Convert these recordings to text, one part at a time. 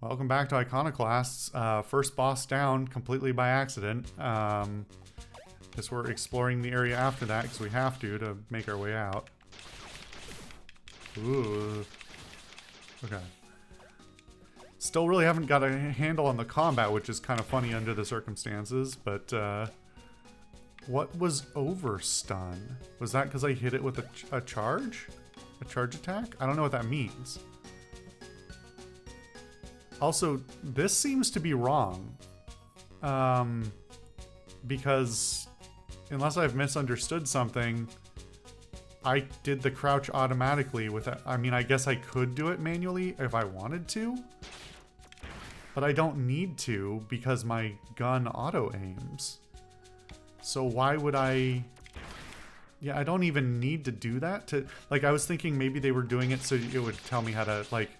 Welcome back to Iconoclasts. First boss down completely by accident. Guess we're exploring the area after that because we have to make our way out. Ooh. Okay. Still really haven't got a handle on the combat, which is kind of funny under the circumstances, but what was overstun? Was that because I hit it with a charge? A charge attack? I don't know what that means. Also, this seems to be wrong. Because unless I've misunderstood something, I did the crouch automatically with it. I mean, I guess I could do it manually if I wanted to, but I don't need to because my gun auto aims. So why would I... Yeah, I don't even need to do that to... Like, I was thinking maybe they were doing it so it would tell me how to, like,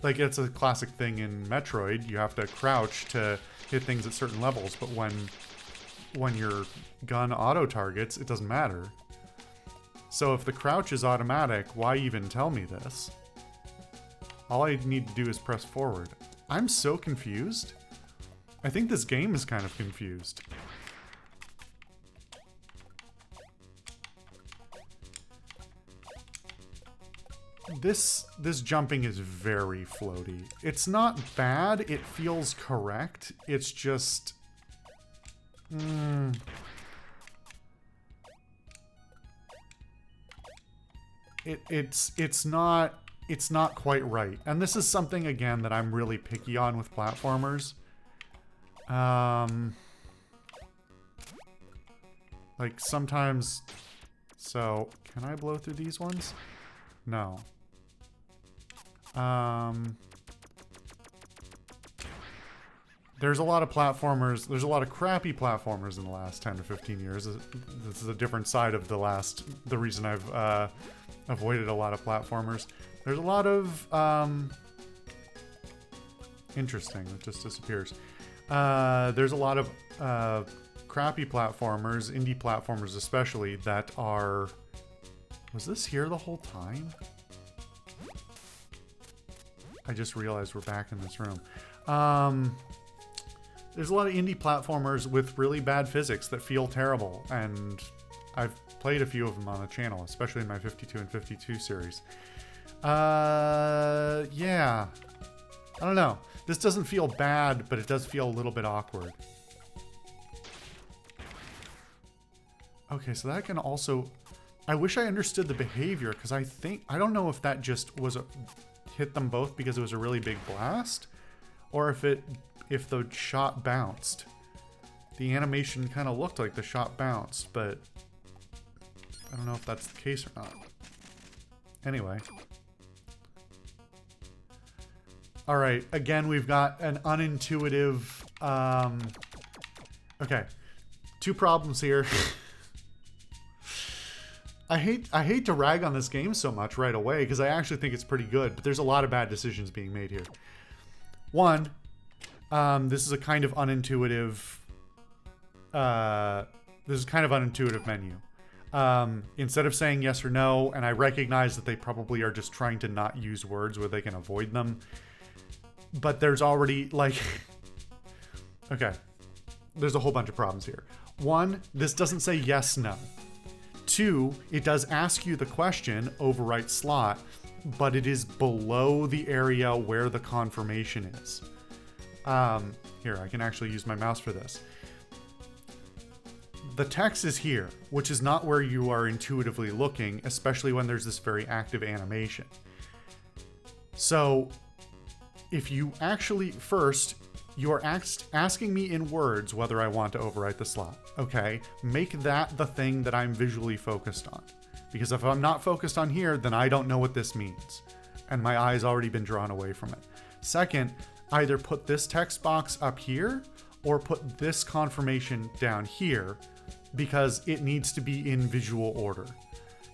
it's a classic thing in Metroid. You have to crouch to hit things at certain levels, but when your gun auto-targets, it doesn't matter. So if the crouch is automatic, why even tell me this? All I need to do is press forward. I'm so confused. I think this game is kind of confused. This jumping is very floaty. It's not bad, it feels correct. It's just... It's not quite right. And this is something, again, that I'm really picky on with platformers. Like, sometimes... So, can I blow through these ones? No. There's a lot of platformers, there's a lot of crappy platformers in the last 10 to 15 years. This is a different side of the reason I've avoided a lot of platformers. There's a lot of, interesting, it just disappears. There's a lot of crappy platformers, indie platformers especially, that are... Was this here the whole time? I just realized we're back in this room. There's a lot of indie platformers with really bad physics that feel terrible, and I've played a few of them on the channel, especially in my 52 and 52 series. Yeah. I don't know. This doesn't feel bad, but it does feel a little bit awkward. Okay, so that can also... I wish I understood the behavior, because I don't know if that just was hit them both because it was a really big blast, or if the shot bounced. The animation kind of looked like the shot bounced, but I don't know if that's the case or not. Anyway. Alright, again, we've got an unintuitive... Okay. Two problems here. I hate to rag on this game so much right away, because I actually think it's pretty good, but there's a lot of bad decisions being made here. One, this is a kind of unintuitive... this is kind of unintuitive menu. Instead of saying yes or no, and I recognize that they probably are just trying to not use words where they can avoid them, but there's already, like... Okay. There's a whole bunch of problems here. One, this doesn't say yes, no. Two, it does ask you the question, overwrite slot, but it is below the area where the confirmation is. Here, I can actually use my mouse for this. The text is here, which is not where you are intuitively looking, especially when there's this very active animation. So, if you actually, first, you're asking me in words whether I want to overwrite the slot. Okay, make that the thing that I'm visually focused on. Because if I'm not focused on here, then I don't know what this means. And my eye's already been drawn away from it. Second, either put this text box up here, or put this confirmation down here, because it needs to be in visual order.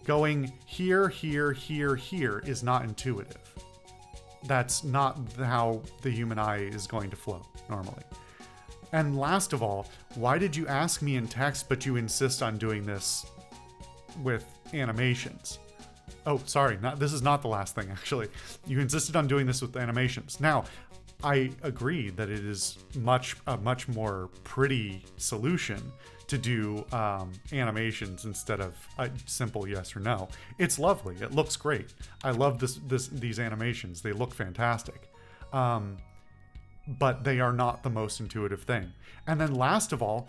Going here, here, here, here is not intuitive. That's not how the human eye is going to flow normally. And last of all, why did you ask me in text, but you insist on doing this with animations? Oh, sorry, this is not the last thing, actually. You insisted on doing this with animations. Now, I agree that it is a much more pretty solution to do animations instead of a simple yes or no. It's lovely. It looks great. I love these animations. They look fantastic. But they are not the most intuitive thing. And then last of all,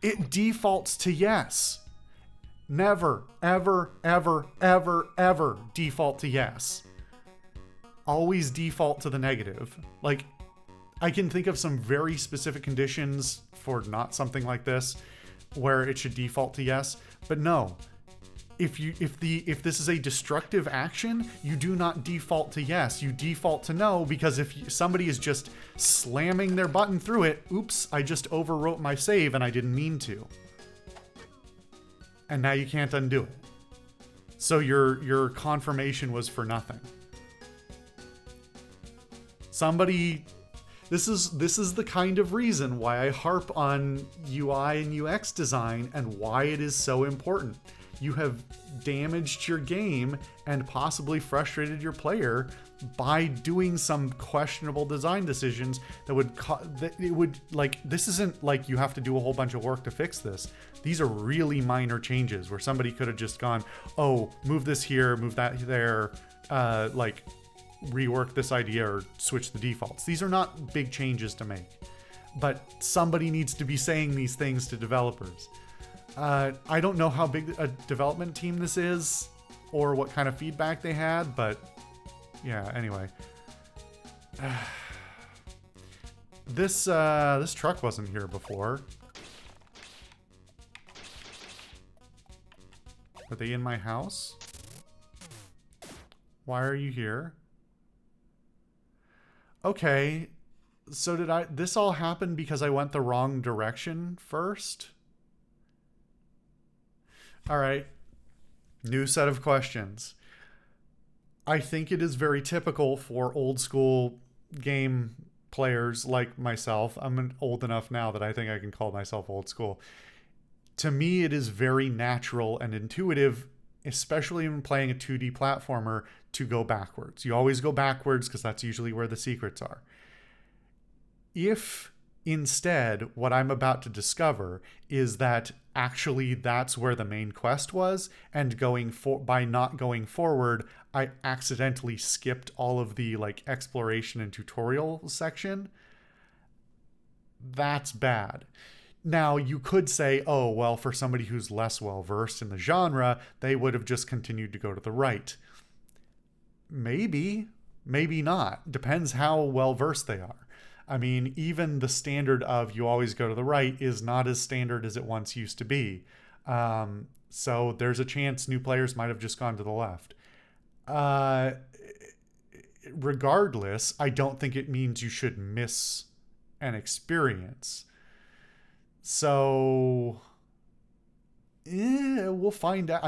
it defaults to yes. Never, ever, ever, ever, ever default to yes. Always default to the negative. Like, I can think of some very specific conditions for not something like this where it should default to yes, but no. If this is a destructive action, you do not default to yes. You default to no, because if somebody is just slamming their button through it, oops, I just overwrote my save and I didn't mean to. And now you can't undo it. So your confirmation was for nothing. This is the kind of reason why I harp on UI and UX design and why it is so important. You have damaged your game and possibly frustrated your player by doing some questionable design decisions this isn't like you have to do a whole bunch of work to fix this. These are really minor changes where somebody could have just gone, oh, move this here, move that there, rework this idea or switch the defaults. These are not big changes to make, but somebody needs to be saying these things to developers. I don't know how big a development team this is or what kind of feedback they had, but yeah, anyway. This truck wasn't here before. Are they in my house? Why are you here? Okay, so this all happened because I went the wrong direction first? All right, new set of questions. I think it is very typical for old school game players like myself. I'm old enough now that I think I can call myself old school. To me, it is very natural and intuitive, especially when playing a 2D platformer, to go backwards. You always go backwards because that's usually where the secrets are. If instead what I'm about to discover is that actually that's where the main quest was, and by not going forward, I accidentally skipped all of the exploration and tutorial section, that's bad. Now, you could say, oh, well, for somebody who's less well-versed in the genre, they would have just continued to go to the right. Maybe, maybe not. Depends how well-versed they are. I mean, even the standard of you always go to the right is not as standard as it once used to be. So there's a chance new players might have just gone to the left. Regardless, I don't think it means you should miss an experience. So we'll find out.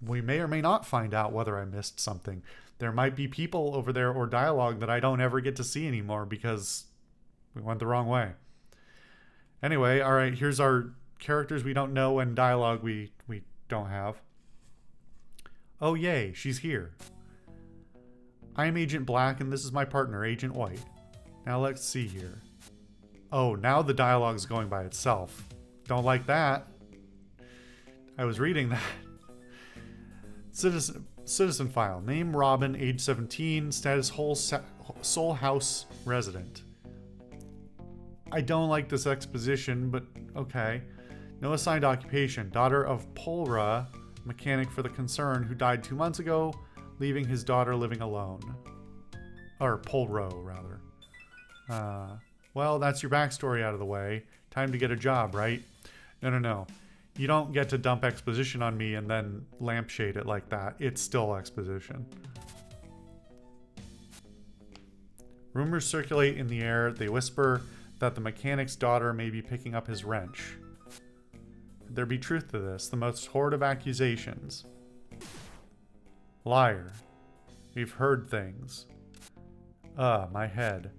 We may or may not find out whether I missed something. There might be people over there or dialogue that I don't ever get to see anymore because we went the wrong way. Anyway, all right, here's our characters we don't know and dialogue we don't have. Oh, yay, she's here. I am Agent Black, and this is my partner, Agent White. Now let's see here. Oh, now the dialogue's going by itself. Don't like that. I was reading that. Citizen file. Name Robin, age 17, status Soul House resident. I don't like this exposition, but okay. No assigned occupation. Daughter of Polra, mechanic for the concern, who died 2 months ago, leaving his daughter living alone. Or Polro, rather. Well, that's your backstory out of the way. Time to get a job, right? No. You don't get to dump exposition on me and then lampshade it like that. It's still exposition. Rumors circulate in the air. They whisper that the mechanic's daughter may be picking up his wrench. Could there be truth to this? The most horrid of accusations. Liar. We've heard things. My head.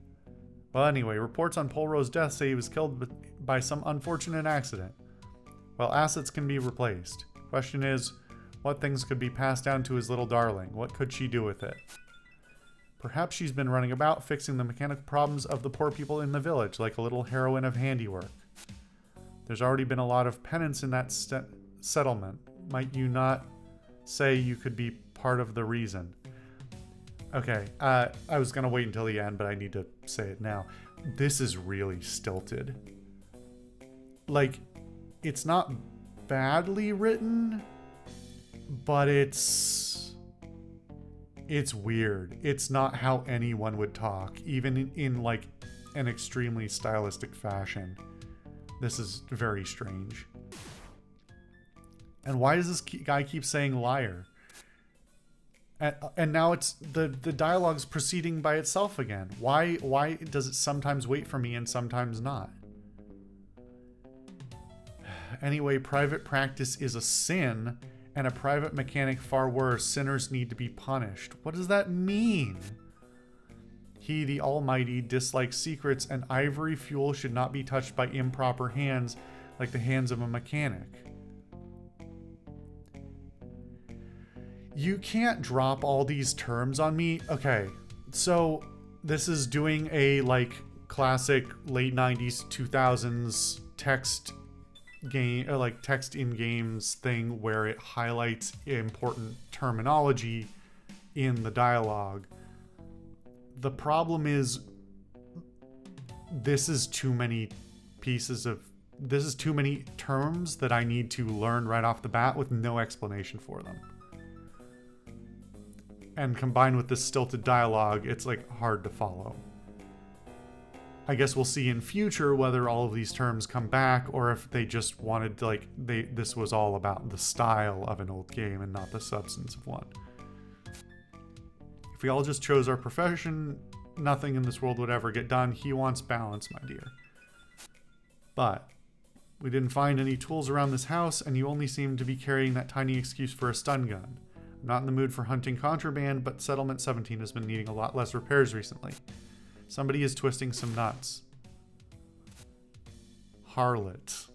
Well, anyway, reports on Polro's death say he was killed by some unfortunate accident. Well, assets can be replaced. Question is, what things could be passed down to his little darling? What could she do with it? Perhaps she's been running about fixing the mechanical problems of the poor people in the village, like a little heroine of handiwork. There's already been a lot of penance in that settlement. Might you not say you could be part of the reason? Okay, I was gonna wait until the end, but I need to say it now. This is really stilted. Like, it's not badly written, but it's weird. It's not how anyone would talk, even in like an extremely stylistic fashion. This is very strange. And why does this guy keep saying liar? And now it's the dialogue's proceeding by itself again. Why does it sometimes wait for me and sometimes not? Anyway, private practice is a sin, and a private mechanic far worse. Sinners need to be punished. What does that mean? He, the Almighty, dislikes secrets, and ivory fuel should not be touched by improper hands like the hands of a mechanic. You can't drop all these terms on me. Okay, so this is doing a like classic late 90s, 2000s text game, or like text in games thing where it highlights important terminology in the dialogue. The problem is this is too many terms that I need to learn right off the bat with no explanation for them. And combined with this stilted dialogue, it's like hard to follow. I guess we'll see in future whether all of these terms come back or if they just wanted to, like, this was all about the style of an old game and not the substance of one. If we all just chose our profession, nothing in this world would ever get done. He wants balance, my dear. But we didn't find any tools around this house, and you only seem to be carrying that tiny excuse for a stun gun. I'm not in the mood for hunting contraband, but Settlement 17 has been needing a lot less repairs recently. Somebody is twisting some nuts. Harlot.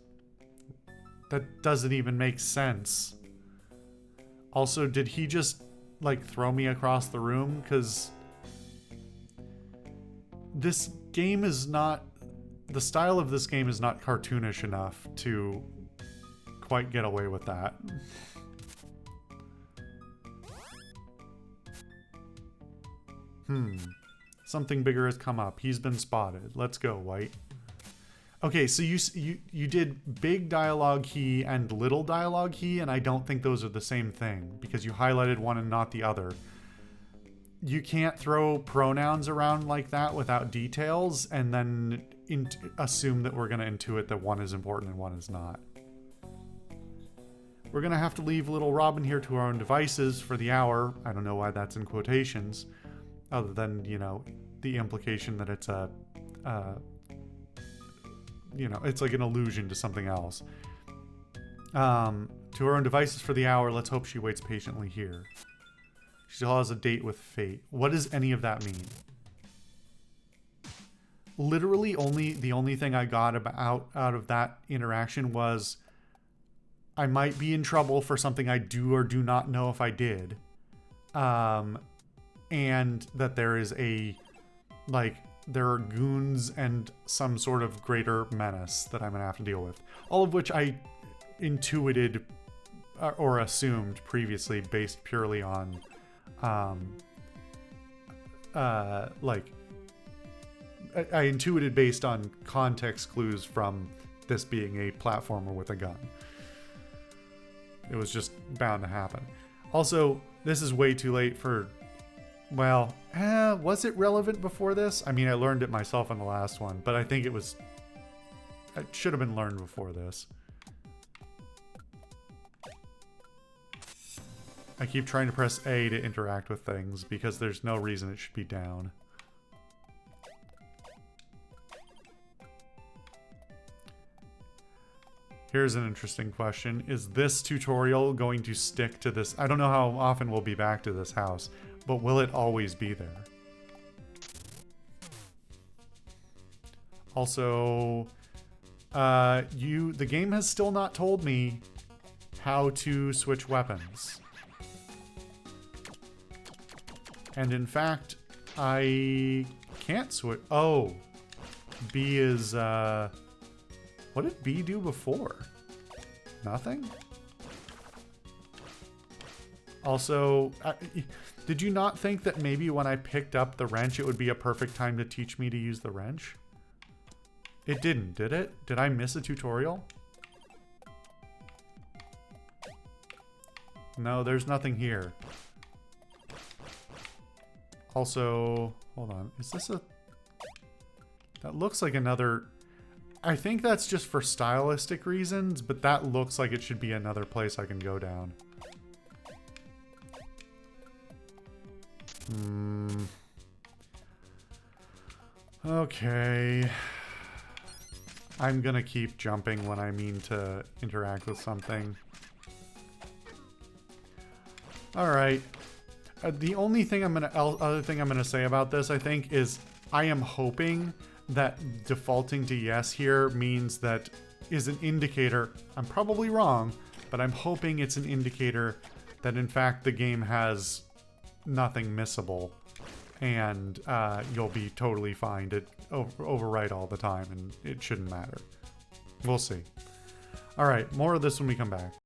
That doesn't even make sense. Also, did he just, like, throw me across the room? Because this game is not... The style of this game is not cartoonish enough to quite get away with that. Something bigger has come up. He's been spotted. Let's go, White. Okay, so you did big dialogue he and little dialogue he, and I don't think those are the same thing because you highlighted one and not the other. You can't throw pronouns around like that without details and then assume that we're going to intuit that one is important and one is not. We're going to have to leave little Robin here to our own devices for the hour. I don't know why that's in quotations. Other than, you know, the implication that it's a, you know, it's like an allusion to something else. To her own devices for the hour, let's hope she waits patiently here. She still has a date with fate. What does any of that mean? Literally the only thing I got out of that interaction was I might be in trouble for something I do or do not know if I did. And that there is there are goons and some sort of greater menace that I'm gonna have to deal with. All of which I intuited or assumed previously based purely on, I intuited based on context clues from this being a platformer with a gun. It was just bound to happen. Also, this is way too late for... Well, was it relevant before this? I mean, I learned it myself in the last one, but I think it should have been learned before this. I keep trying to press A to interact with things because there's no reason it should be down. Here's an interesting question. Is this tutorial going to stick to this? I don't know how often we'll be back to this house, but will it always be there? Also, the game has still not told me how to switch weapons. And in fact, I can't switch. Oh, B is, what did B do before? Nothing? Also, did you not think that maybe when I picked up the wrench, it would be a perfect time to teach me to use the wrench? It didn't, did it? Did I miss a tutorial? No, there's nothing here. Also, hold on. Is this a... That looks like another... I think that's just for stylistic reasons, but that looks like it should be another place I can go down. Okay. I'm gonna keep jumping when I mean to interact with something. Alright. The only thing other thing I'm gonna say about this, I think, is I am hoping that defaulting to yes here means that is an indicator. I'm probably wrong, but I'm hoping it's an indicator that in fact the game has nothing missable, and you'll be totally fine to overwrite all the time, and it shouldn't matter. We'll see. All right, more of this when we come back.